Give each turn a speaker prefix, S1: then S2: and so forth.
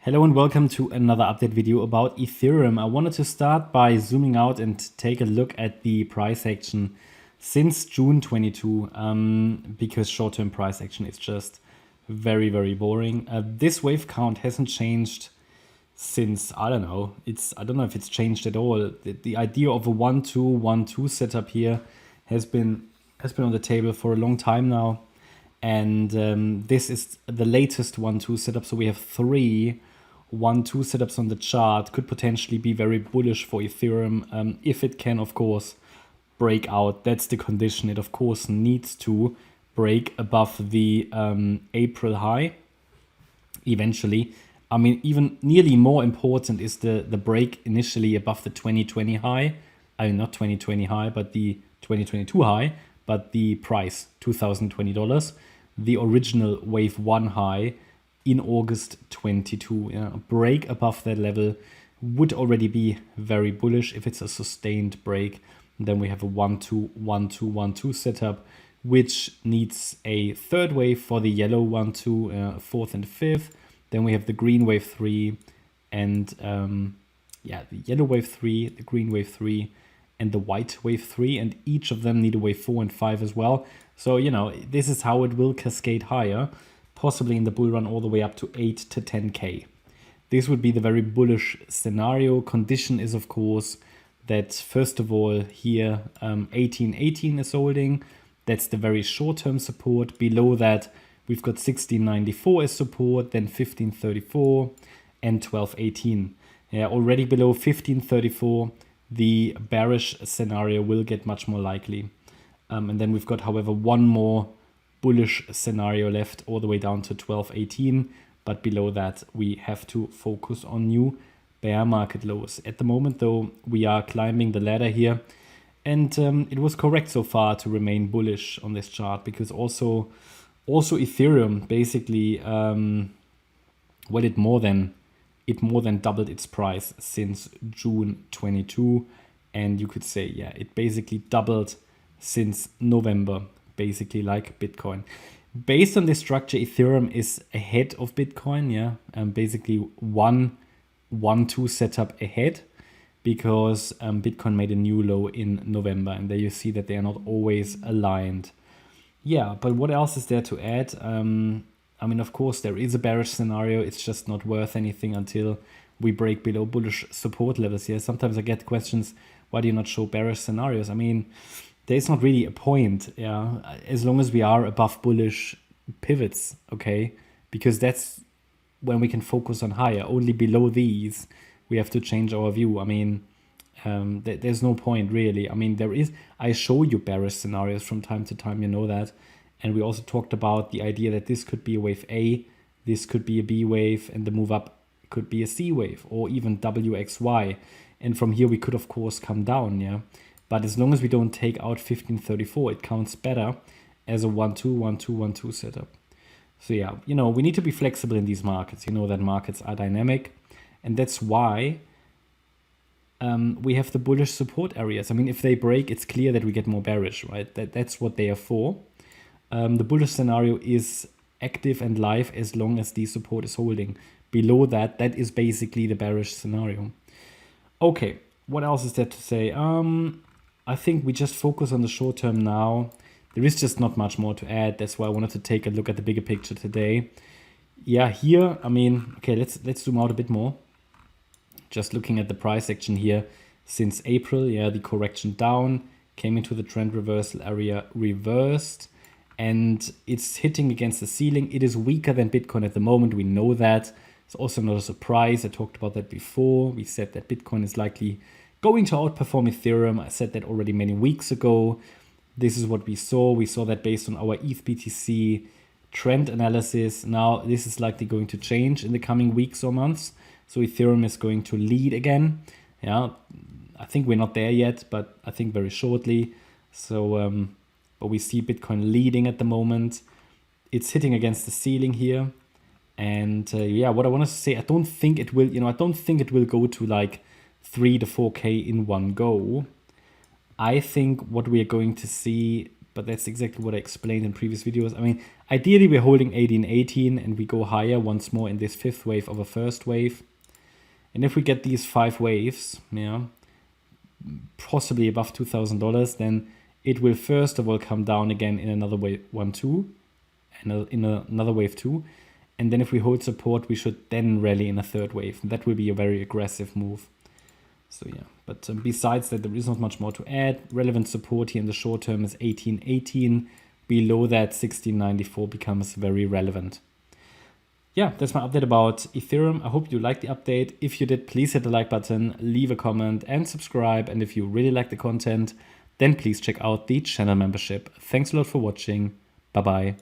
S1: Hello and welcome to another update video about Ethereum. I wanted to start by zooming out and take a look at the price action since June 22 because short-term price action is just very boring. This wave count hasn't changed since, I don't know if it's changed at all. The idea of a 1-2-1-2 setup here has been on the table for a long time now. And this is the latest 1-2 setup. So we have 3 1-2 setups on the chart. Could potentially be very bullish for Ethereum if it can, of course, break out. That's the condition. It, of course, needs to break above the April high eventually. I mean, even nearly more important is the break initially above the 2020 high. I mean, not 2020 high, but the 2022 high, but the price, $2,020. The original wave 1 high in August 22. A break above that level would already be very bullish. If it's a sustained break, then we have a 1-2-1-2-1-2 setup, which needs a third wave for the yellow 1-2, fourth and fifth. Then we have the green wave 3 and the yellow wave 3, the green wave 3, and the white wave 3, and each of them need a wave 4 and 5 as well. So, this is how it will cascade higher, possibly in the bull run all the way up to 8 to 10K. This would be the very bullish scenario. Condition is, of course, that first of all here 1818 is holding. That's the very short-term support. Below that, we've got 1694 as support, then 1534 and 1218. Already below 1534, the bearish scenario will get much more likely. And then we've got, however, one more bullish scenario left all the way down to 1218. But below that, we have to focus on new bear market lows. At the moment, though, we are climbing the ladder here. And it was correct so far to remain bullish on this chart, because also Ethereum basically, it more than doubled its price since June 22. And you could say, it basically doubled since November, basically like Bitcoin. Based on this structure, Ethereum is ahead of Bitcoin, basically 1-2 setup ahead, because Bitcoin made a new low in November, and there you see that they are not always aligned. But what else is there to add? I mean, of course, there is a bearish scenario. It's just not worth anything until we break below bullish support levels here. Sometimes I get questions, why do you not show bearish scenarios? I mean, there's not really a point, as long as we are above bullish pivots, okay? Because that's when we can focus on higher. Only below these, we have to change our view. I mean, there's no point really. I mean, I show you bearish scenarios from time to time, you know that. And we also talked about the idea that this could be a wave A, this could be a B wave, and the move up could be a C wave, or even WXY. And from here, we could, of course, come down, But as long as we don't take out 1534, it counts better as a 1-2-1-2-1-2 setup. So we need to be flexible in these markets. You know that markets are dynamic. And that's why we have the bullish support areas. I mean, if they break, it's clear that we get more bearish, right? That's what they are for. The bullish scenario is active and live as long as the support is holding. Below that, that is basically the bearish scenario. Okay, what else is there to say? I think we just focus on the short term now. There is just not much more to add. That's why I wanted to take a look at the bigger picture today. Here, I mean, okay, let's zoom out a bit more. Just looking at the price action here since April, the correction down, came into the trend reversal area, reversed, and it's hitting against the ceiling. It is weaker than Bitcoin at the moment. We know that. It's also not a surprise. I talked about that before. We said that Bitcoin is likely going to outperform Ethereum. I said that already many weeks ago. This is what we saw. We saw that based on our ETH BTC trend analysis. Now, this is likely going to change in the coming weeks or months. So Ethereum is going to lead again. I think we're not there yet, but I think very shortly. So, but we see Bitcoin leading at the moment. It's hitting against the ceiling here. And what I wanted to say, I don't think it will go to like 3 to 4K in one go. I think what we are going to see but that's exactly what I explained in previous videos. I mean, ideally we're holding 1818 and we go higher once more in this fifth wave of a first wave. And if we get these 5 waves, yeah, possibly above $2,000, then it will first of all come down again in another wave 1, 2, and in another wave 2. And then if we hold support, we should then rally in a third wave. And that will be a very aggressive move. So yeah, but besides that, there is not much more to add. Relevant support here in the short term is 1818. Below that, 1694 becomes very relevant. Yeah, that's my update about Ethereum. I hope you liked the update. If you did, please hit the like button, leave a comment and subscribe. And if you really like the content, then please check out the channel membership. Thanks a lot for watching. Bye-bye.